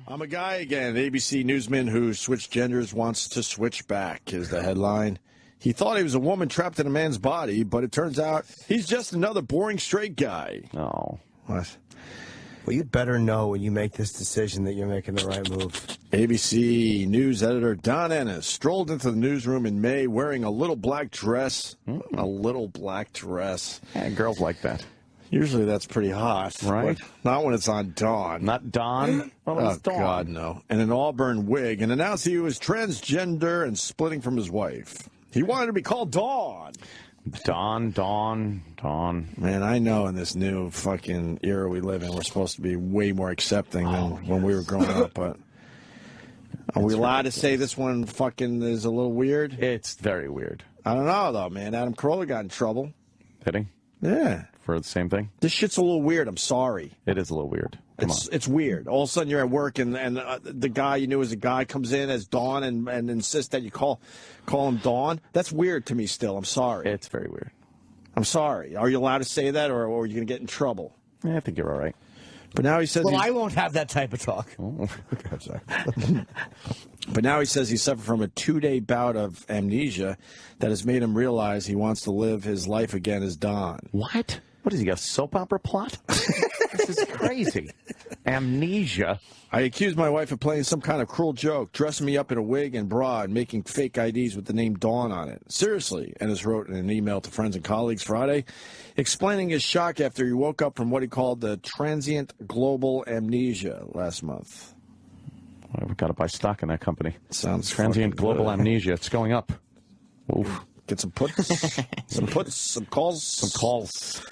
I'm a guy again. ABC newsman who switched genders wants to switch back is the headline. He thought he was a woman trapped in a man's body, but it turns out he's just another boring straight guy. Oh. What? Well, you'd better know when you make this decision that you're making the right move. ABC News editor Don Ennis strolled into the newsroom in May wearing a little black dress. A little black dress. Yeah, girls like that. Usually that's pretty hot. Right. But not when it's on Dawn. Not Dawn? Well, Oh, it's Dawn. God, no. And an auburn wig, and announced he was transgender and splitting from his wife. He wanted to be called Dawn. Dawn. Man, I know in this new fucking era we live in, we're supposed to be way more accepting than when we were growing up, but are we allowed to say this one fucking is a little weird? It's very weird. I don't know, though, man. Adam Carolla got in trouble. Did he? Yeah. For the same thing? This shit's a little weird. I'm sorry. It is a little weird. It's weird. All of a sudden you're at work and the guy you knew as a guy comes in as Dawn and insists that you call him Dawn. That's weird to me still. I'm sorry. It's very weird. I'm sorry. Are you allowed to say that or are you going to get in trouble? Yeah, I think you're all right. But now he says I won't have that type of talk. Oh. But now he says he suffered from a 2-day bout of amnesia that has made him realize he wants to live his life again as Don. What? What is he, a soap opera plot? This is crazy. Amnesia. I accused my wife of playing some kind of cruel joke, dressing me up in a wig and bra and making fake IDs with the name Dawn on it. Seriously, Ennis wrote in an email to friends and colleagues Friday, explaining his shock after he woke up from what he called the transient global amnesia last month. Well, we've got to buy stock in that company. Sounds Transient global good. amnesia. It's going up. Oof. Get some puts, some calls. Some calls.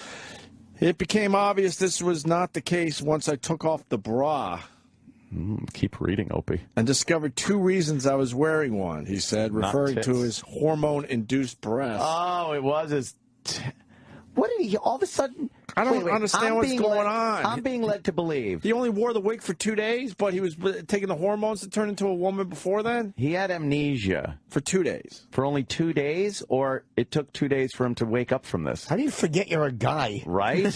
It became obvious this was not the case once I took off the bra Keep reading, Opie. and discovered 2 reasons I was wearing one, he said, Not referring tits. to his hormone-induced breasts. Oh, it was his... What did he... All of a sudden... I don't understand what's going on. I'm being led to believe. He only wore the wig for 2 days, but he was taking the hormones to turn into a woman before then? He had amnesia For 2 days. for only 2 days, or it took 2 days for him to wake up from this, How do you forget you're a guy? right?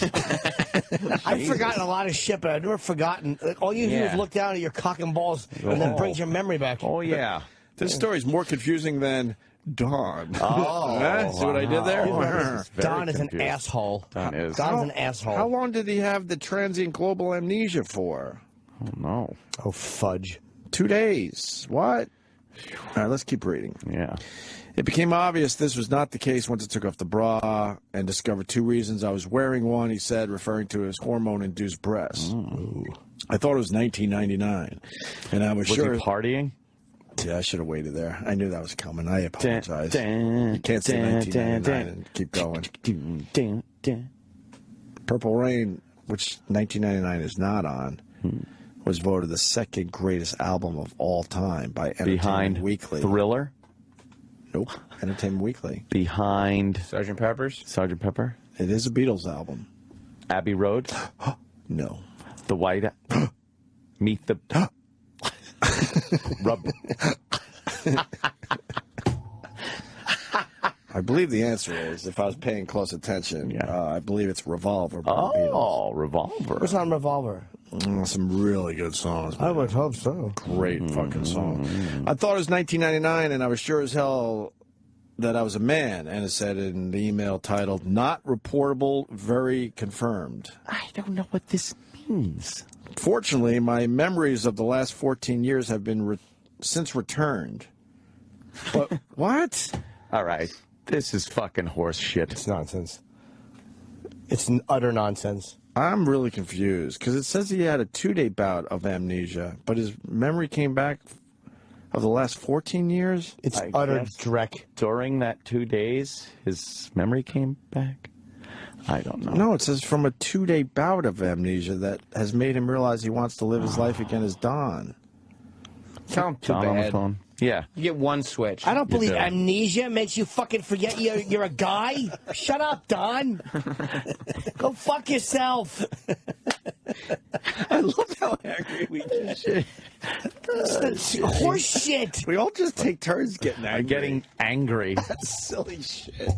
I've forgotten a lot of shit, but I've never forgotten. All you do is look down at your cock and balls, and then brings your memory back. Oh, yeah. This story's more confusing than Dawn. Oh, See what I did there? Wow. Don is an confused. asshole. Don is. Don's an asshole. How long did he have the transient global amnesia for? Oh, no. Oh, fudge. 2 days. What? All right, let's keep reading. Yeah. It became obvious this was not the case once I took off the bra and discovered 2 reasons I was wearing one, he said, referring to his hormone-induced breasts. I thought it was 1999, and I was Was sure... he partying? Yeah, I should have waited there. I knew that was coming. I apologize. You can't say 1999 and keep going. Purple Rain, which 1999 is not on, was voted the second greatest album of all time by Entertainment Behind Weekly. Thriller? Nope. Entertainment Weekly. Behind Sgt. Pepper's? Sgt. Pepper? It is a Beatles album. Abbey Road? No. The White... Meet the... Rub... I believe the answer is, if I was paying close attention, Yeah. I believe it's Revolver by the Beatles. Oh, Revolver. What's on Revolver? Some really good songs. I would hope so. Great fucking song. I thought it was 1999, and I was sure as hell that I was a man, and it said in the email titled, "Not reportable, very confirmed." I don't know what this means. Fortunately, my memories of the last 14 years have been since returned. But what? All right. This is fucking horse shit. It's nonsense. It's utter nonsense. I'm really confused, because it says he had a 2-day bout of amnesia, but his memory came back of the last 14 years? It's I utter guess dreck. During that 2 days, his memory came back? I don't know. No, it says from a 2-day bout of amnesia that has made him realize he wants to live his life again as Don. Sound too Don on the bad. phone. Yeah. You get one switch. I don't believe do. amnesia makes you fucking forget you're a guy. Shut up, Don. Go fuck yourself. I love how angry we get. Horse shit. We all just take turns getting angry. Getting angry. That's silly shit.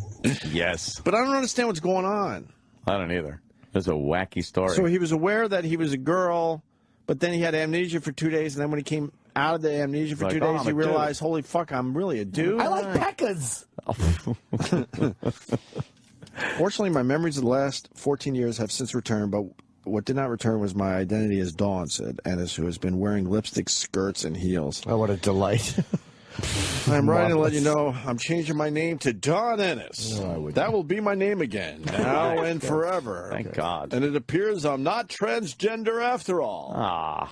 Yes. But I don't understand what's going on. I don't either. It's a wacky story. So he was aware that he was a girl, But then he had amnesia for 2 days, and then when he came out of the amnesia for 2 days, he realized, holy fuck, I'm really a dude. I like peckers. Fortunately, my memories of the last 14 years have since returned, but what did not return was my identity as Dawn, said Ennis, who has been wearing lipstick, skirts, and heels. Oh, what a delight. I'm writing to let you know I'm changing my name to Don Ennis. No, that will be my name again, now and forever. Thank God. And it appears I'm not transgender after all. Ah.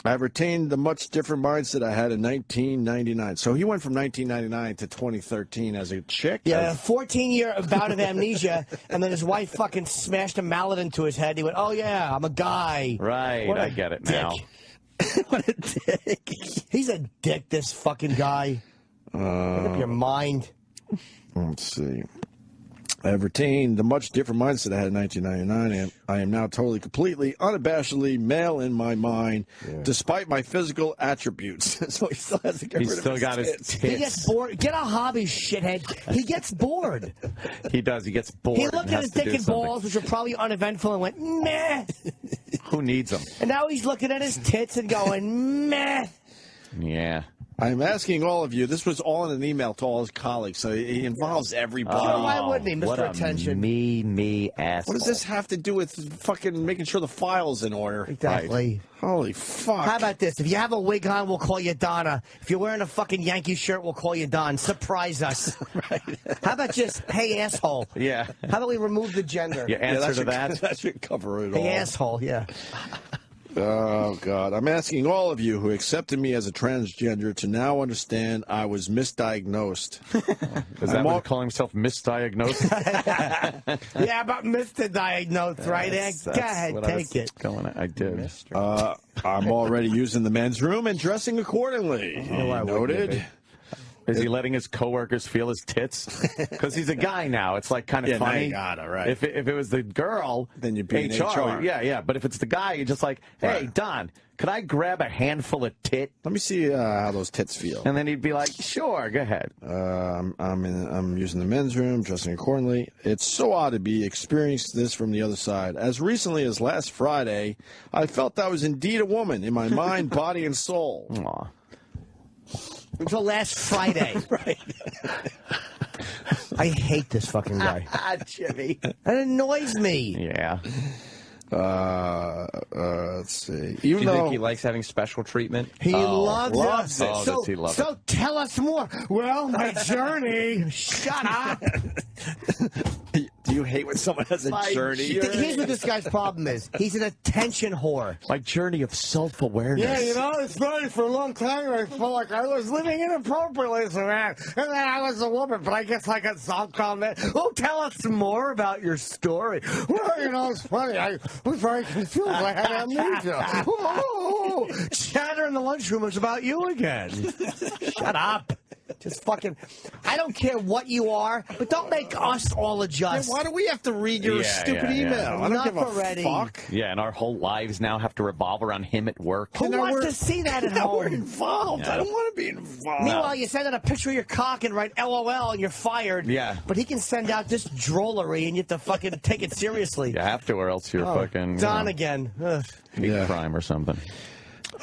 I've retained the much different mindset I had in 1999. So he went from 1999 to 2013 as a chick? Yeah, 14-year bout of amnesia, and then his wife fucking smashed a mallet into his head. He went, oh, yeah, I'm a guy. Right, I get it now. What a dick. He's a dick, this fucking guy. Make up your mind. Let's see. I have retained the much different mindset I had in 1999, and I am now totally, completely, unabashedly male in my mind, despite my physical attributes. So he still has to get rid of his still got his tits. He gets bored. Get a hobby, shithead. He gets bored. He does. He gets bored. He looked at his dick and balls, which were probably uneventful, and went, meh. Who needs them? And now he's looking at his tits and going, meh. Yeah. I'm asking all of you. This was all in an email to all his colleagues, so he involves everybody. Why wouldn't he, Mr. What Attention? Me asshole. What does this have to do with fucking making sure the file's in order? Exactly. Right. Holy fuck. How about this? If you have a wig on, we'll call you Donna. If you're wearing a fucking Yankee shirt, we'll call you Don. Surprise us. Right. How about just, hey, asshole? Yeah. How about we remove the gender? Your answer to that? That should cover it all. Hey, asshole, yeah. Oh, God. I'm asking all of you who accepted me as a transgender to now understand I was misdiagnosed. Is that what calling himself misdiagnosed? Yeah, but Mr. Diagnosed, right? Go ahead, take it. I did. I'm already using the men's room and dressing accordingly. Noted. Is he letting his coworkers feel his tits? Because he's a guy now. It's like kind of funny. Now you gotta, right. If it was the girl, then you'd be in HR. Yeah. But if it's the guy, you're just like, hey, right. Don, could I grab a handful of tit? Let me see how those tits feel. And then he'd be like, sure, go ahead. I'm using the men's room, dressing accordingly. It's so odd to be experiencing this from the other side. As recently as last Friday, I felt I was indeed a woman in my mind, body, and soul. Aw. Until last Friday. Right. I hate this fucking guy. Jimmy. That annoys me. Yeah. Let's see. Do you think he likes having special treatment? He loves it. Oh, does he love so tell us more. Well, my journey. Shut up. Do you hate when someone has a journey? Here's what this guy's problem is. He's an attention whore. My journey of self-awareness. Yeah, you know, it's funny. For a long time, I felt like I was living inappropriately as a man. And then I was a woman, but I guess I got some comment. Oh, tell us more about your story. Well, you know, it's funny. I was very confused. I had amnesia. Oh, chatter in the lunchroom is about you again. Shut up. Just fucking, I don't care what you are, but don't make us all adjust. Why do we have to read your stupid email? I don't give a fuck. Yeah, and our whole lives now have to revolve around him at work. Who wants to see that at home? We're involved. I don't want to be involved. Meanwhile, you send out a picture of your cock and write LOL and you're fired. Yeah. But he can send out this drollery and you have to fucking take it seriously. You have to, or else you're fucking... Don again. Hate crime or something.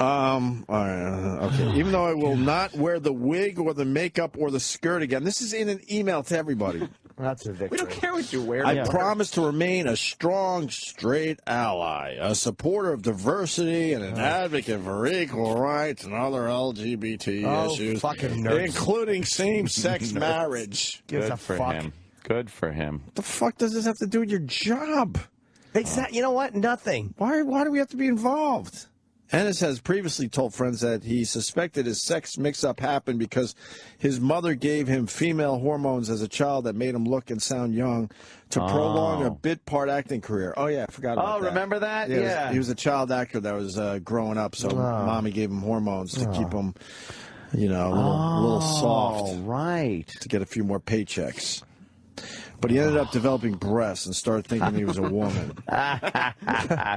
All right, okay. Even though I will not wear the wig or the makeup or the skirt again, this is in an email to everybody. That's a victory. We don't care what you wear. I promise to remain a strong, straight ally, a supporter of diversity, and an advocate for equal rights and other LGBT issues, fucking nerds. including same-sex marriage. Good for him. Good for him. What the fuck does this have to do with your job? Exactly. You know what? Nothing. Why do we have to be involved? Ennis has previously told friends that he suspected his sex mix-up happened because his mother gave him female hormones as a child that made him look and sound young to prolong a bit-part acting career. Oh, yeah, I forgot about that. Oh, remember that? Yeah. He was a child actor that was growing up, so mommy gave him hormones to keep him, you know, a little soft. Right. To get a few more paychecks. But he ended up developing breasts and started thinking he was a woman.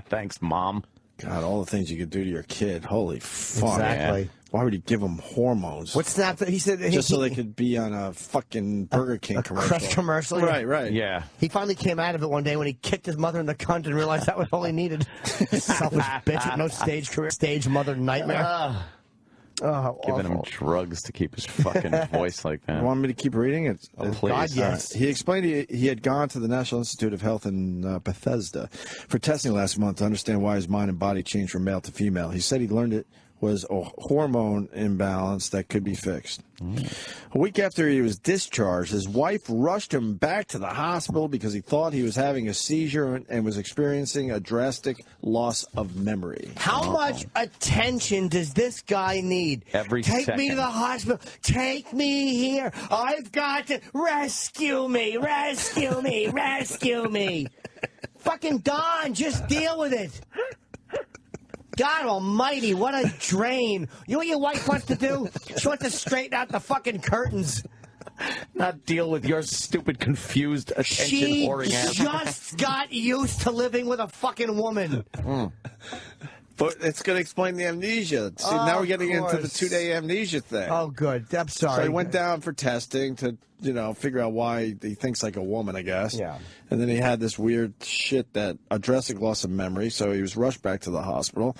Thanks, Mom. God, all the things you could do to your kid. Holy fuck. Exactly. Why would he give them hormones? What's that? He said just so they could be on a fucking Burger King commercial. Crust commercial. Right. Yeah. He finally came out of it one day when he kicked his mother in the cunt and realized that was all he needed. Selfish bitch with no stage career, stage mother nightmare. Giving him drugs to keep his fucking voice like that. You want me to keep reading it? Oh, please. God, yes. He explained he had gone to the National Institute of Health in Bethesda for testing last month to understand why his mind and body changed from male to female. He said he learned it was a hormone imbalance that could be fixed. A week after he was discharged, his wife rushed him back to the hospital because he thought he was having a seizure and was experiencing a drastic loss of memory. How much attention does this guy need? Every Take me to second. the hospital. Take me here. I've got to rescue me. Rescue me. Rescue me. Fucking Don, just deal with it. God almighty, what a drain. You know what your wife wants to do? She wants to straighten out the fucking curtains. Not deal with your stupid, confused, She attention-whoring ass. just got used to living with a fucking woman. But it's going to explain the amnesia. See, now we're getting into the 2-day amnesia thing. Oh, good. I'm sorry. So he went down for testing to, figure out why he thinks like a woman, I guess. Yeah. And then he had this weird shit that a drastic loss of memory, so he was rushed back to the hospital.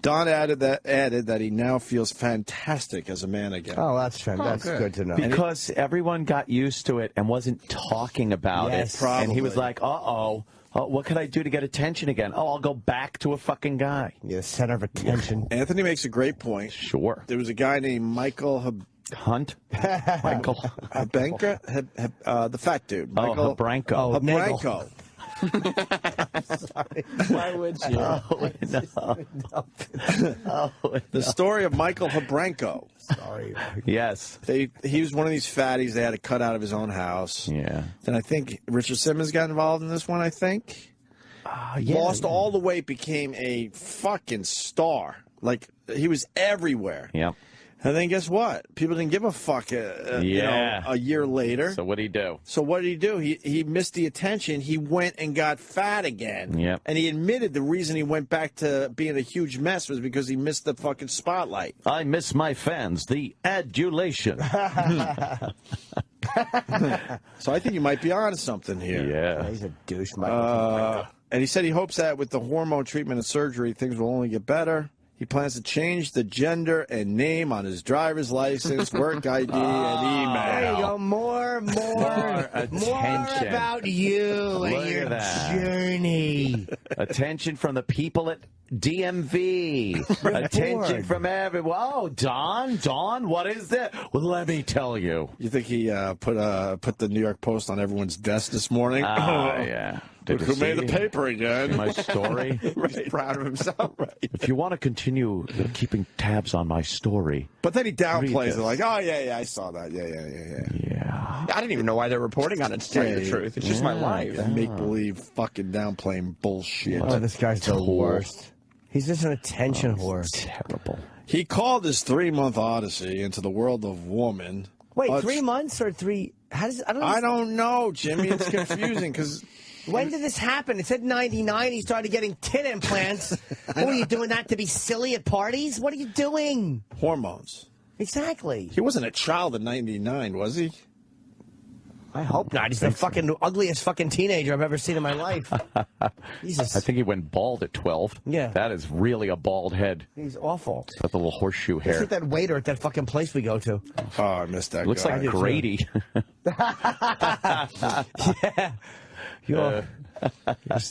Don added that he now feels fantastic as a man again. Oh, that's good to know. Because everyone got used to it and wasn't talking about Yes. it. Probably. And he was like, uh-oh. Oh, what can I do to get attention again? Oh, I'll go back to a fucking guy. You're the center of attention. Anthony makes a great point. Sure. There was a guy named Michael Hunt? Michael? Habenka, the fat dude. Michael Habranko. Oh, Habranko. Why would you? The story of Michael Habranko. Sorry. Yes. He was one of these fatties they had to cut out of his own house. Yeah. Then I think Richard Simmons got involved in this one, I think. Yeah. Lost all the weight, became a fucking star. Like, he was everywhere. Yep. And then guess what? People didn't give a fuck a year later. So what did he do? So what did he do? He missed the attention. He went and got fat again. Yep. And he admitted the reason he went back to being a huge mess was because he missed the fucking spotlight. I miss my fans, the adulation. So I think you might be onto something here. Yeah. He's a douche, Michael. And he said he hopes that with the hormone treatment and surgery, things will only get better. He plans to change the gender and name on his driver's license, work ID, and email. There you go. More attention. about you Look and your at that. journey. Attention from the people at DMV. Attention from everyone. Oh, Don, what is that? Well, let me tell you. You think he put the New York Post on everyone's desk this morning? Yeah. Look who made the paper again? My story. Right. Proud of himself. Right. If you want to continue keeping tabs on my story. But then he downplays Read it this. like, oh, yeah, I saw that. Yeah. Yeah. I didn't even know why they're reporting on it, to tell you the truth. It's just my life. Make-believe fucking downplaying bullshit. Oh, this guy's the worst. He's just an attention whore. Terrible. He called his 3-month odyssey into the world of woman. Wait, 3 months or 3? How does I don't know, Jimmy. It's confusing because When did this happen? It said 99. He started getting tit implants. What were you doing that to be silly at parties? What are you doing? hormones. Exactly. He wasn't a child in '99, was he? I hope not. He's the fucking ugliest fucking teenager I've ever seen in my life. Jesus. I think he went bald at 12. Yeah. That is really a bald head. He's awful. With the little horseshoe It's hair. like that waiter at that fucking place we go to. Oh, I missed that. Looks guy. like Grady. Yeah. You're,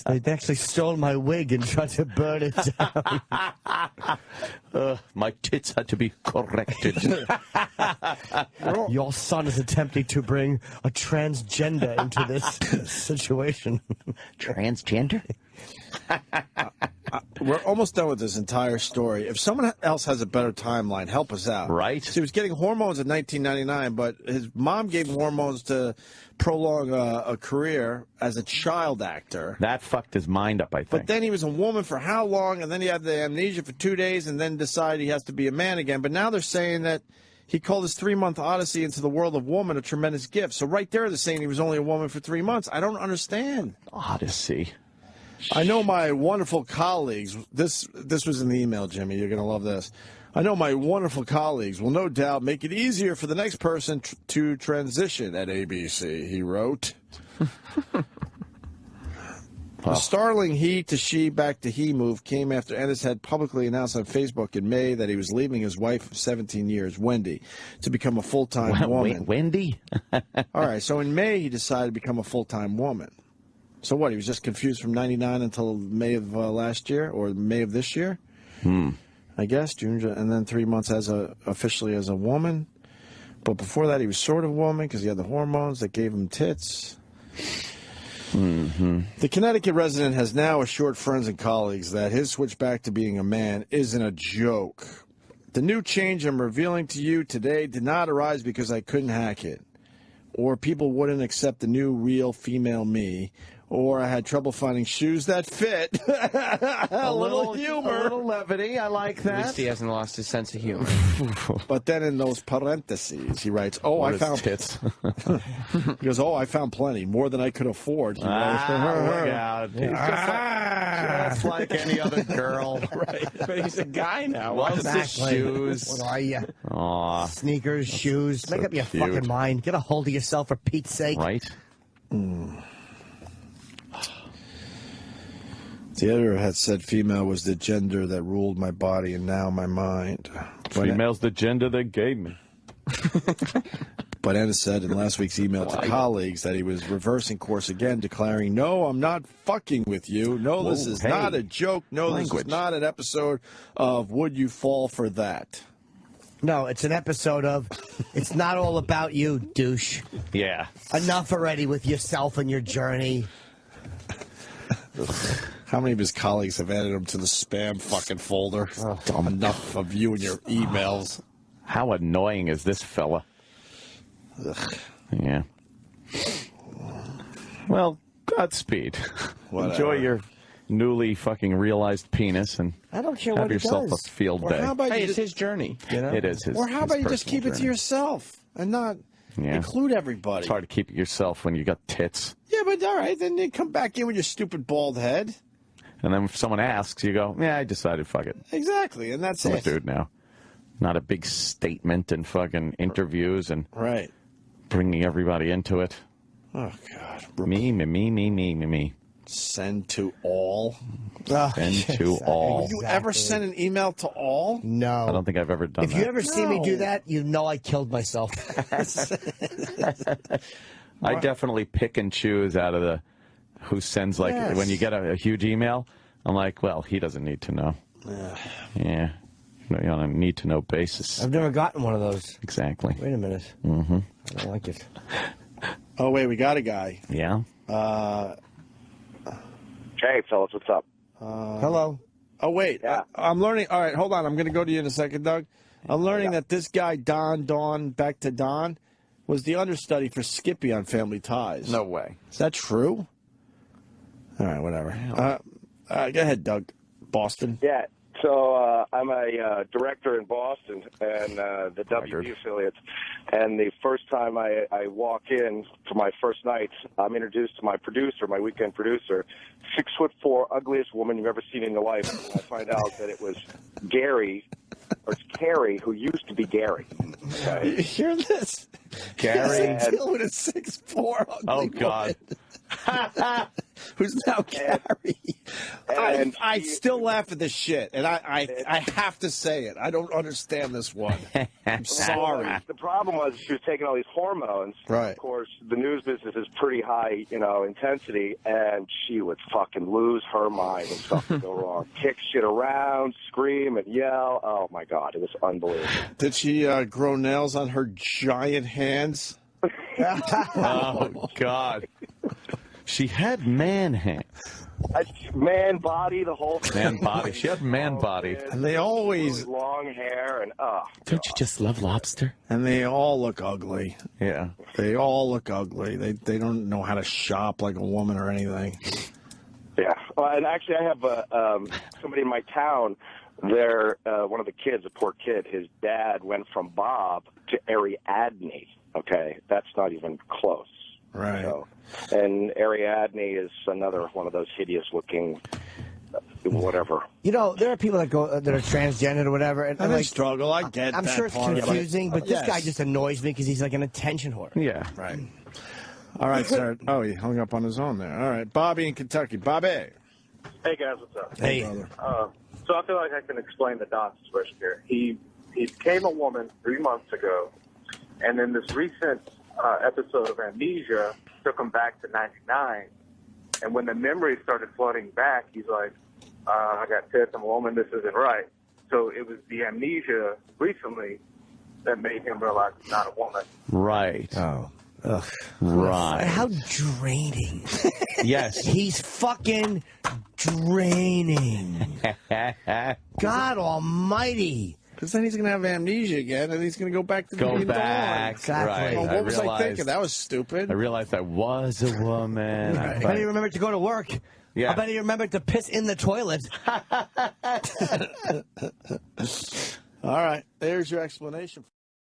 they actually stole my wig and tried to burn it down. My tits had to be corrected. Your son is attempting to bring a transgender into this situation. Transgender? We're almost done with this entire story. If someone else has a better timeline, help us out. Right. So he was getting hormones in 1999, but his mom gave him hormones to prolong a career as a child actor. That fucked his mind up, I think. But then he was a woman for how long? And then he had the amnesia for 2 days and then decided he has to be a man again. But now they're saying that he called his 3-month odyssey into the world of woman a tremendous gift. So right there they're saying he was only a woman for 3 months. I don't understand. Odyssey. I know my wonderful colleagues. This was in the email, Jimmy. You're going to love this. I know my wonderful colleagues will no doubt make it easier for the next person to transition at ABC, he wrote. The startling he to she back to he move came after Ennis had publicly announced on Facebook in May that he was leaving his wife of 17 years, Wendy, to become a full-time woman. Wait, Wendy? All right, so in May he decided to become a full-time woman. So what, he was just confused from 99 until May of last year, or May of this year? I guess, June, and then 3 months officially as a woman. But before that he was sort of a woman because he had the hormones that gave him tits. The Connecticut resident has now assured friends and colleagues that his switch back to being a man isn't a joke. The new change I'm revealing to you today did not arise because I couldn't hack it, or people wouldn't accept the new real female me, or I had trouble finding shoes that fit. a little humor. A little levity. I like that. At least he hasn't lost his sense of humor. But then in those parentheses, he writes, I found tits. He goes, I found plenty, more than I could afford. He Look out. Just like any other girl. Right. But he's a guy now. Loves the shoes. What are you? Aw. Sneakers, shoes. so Make up your cute. fucking mind. Get a hold of yourself for Pete's sake. Right? The editor had said female was the gender that ruled my body and now my mind. Female's the gender they gave me. But Ennis said in last week's email to colleagues that he was reversing course again, declaring, no, I'm not fucking with you. No, this is not a joke. No, this is not an episode of Would You Fall for That? No, it's an episode of It's Not All About You, douche. Yeah. Enough already with yourself and your journey. How many of his colleagues have added him to the spam fucking folder? Enough of you and your emails. How annoying is this fella? Ugh. Yeah. Well, Godspeed. Enjoy your newly fucking realized penis and I don't care have what he yourself does. a field day. How about Hey, you it's his journey, you know? It is his. Or how his about you just personal keep it to journey. yourself and not include everybody? It's hard to keep it yourself when you got tits. Yeah, but all right, then you come back in with your stupid bald head. And then if someone asks, you go, yeah, I decided, fuck it. Exactly, and that's I'm a it. dude now. Not a big statement and fucking interviews and Right. bringing everybody into it. Oh, God. Me. Send to all. Send to all. You ever send an email to all? No. I don't think I've ever done If that. you ever see me do that, you know I killed myself. I definitely pick and choose out of the who sends, like, when you get a huge email, I'm like, well, he doesn't need to know. Yeah. On a need-to-know basis. I've never gotten one of those. Exactly. Wait a minute. I don't like it. Oh, wait, we got a guy. Yeah? Hey, fellas, what's up? Hello. Oh, wait. Yeah. I'm learning. All right, hold on. I'm going to go to you in a second, Doug. I'm learning that this guy, Dawn, back to Don, was the understudy for Skippy on Family Ties. No way. Is that true? All right, whatever. Go ahead, Doug. Boston. Yeah, so I'm a director in Boston and the WB affiliates. And the first time I walk in for my first night, I'm introduced to my producer, my weekend producer, 6'4", ugliest woman you've ever seen in your life. And I find out that it was Gary, or it's Carrie, who used to be Gary. Okay? You hear this? Gary. He's dealing with a 6'4" ugly Oh, God. Who's now Gary? And I still laugh at this shit, and I have to say it. I don't understand this one. I'm sorry. Well, the problem was she was taking all these hormones. Right. Of course, the news business is pretty high, intensity, and she would fucking lose her mind when stuff would go wrong. Kick shit around, scream and yell. Oh, my God. It was unbelievable. Did she grow nails on her giant hands? Oh, God. She had man hands. Man body, the whole thing. Man body. She had man body. And they always... Really long hair and, Don't you just love lobster? And they all look ugly. Yeah. They all look ugly. They don't know how to shop like a woman or anything. Yeah. And actually, I have somebody in my town. They're one of the kids, a poor kid. His dad went from Bob to Ariadne. Okay, that's not even close. Right. So, and Ariadne is another one of those hideous-looking, whatever. You know, there are people that are transgendered or whatever, and I like struggle. I get. I'm that sure it's part of it. confusing, but this guy just annoys me because he's like an attention whore. Yeah. Right. All right, sir. Oh, he hung up on his own there. All right, Bobby in Kentucky. Bobby. Hey guys, what's up? Hey. Brother. So I feel like I can explain the Don situation here. He became a woman 3 months ago, and then this recent episode of amnesia took him back to '99. And when the memories started flooding back, he's like, "I got pissed. I'm a woman. This isn't right." So it was the amnesia recently that made him realize he's not a woman. Right. Oh. Ugh. Right. How draining. Yes. He's fucking draining. God almighty. Because then he's going to have amnesia again, and he's going to go back to Go being back. Exactly. Right. Dawn. Oh, what was I thinking? That was I stupid. realized I was a woman. I bet he remembered to go to work. Yeah. I bet he remembered to piss in the toilet. All right. There's your explanation.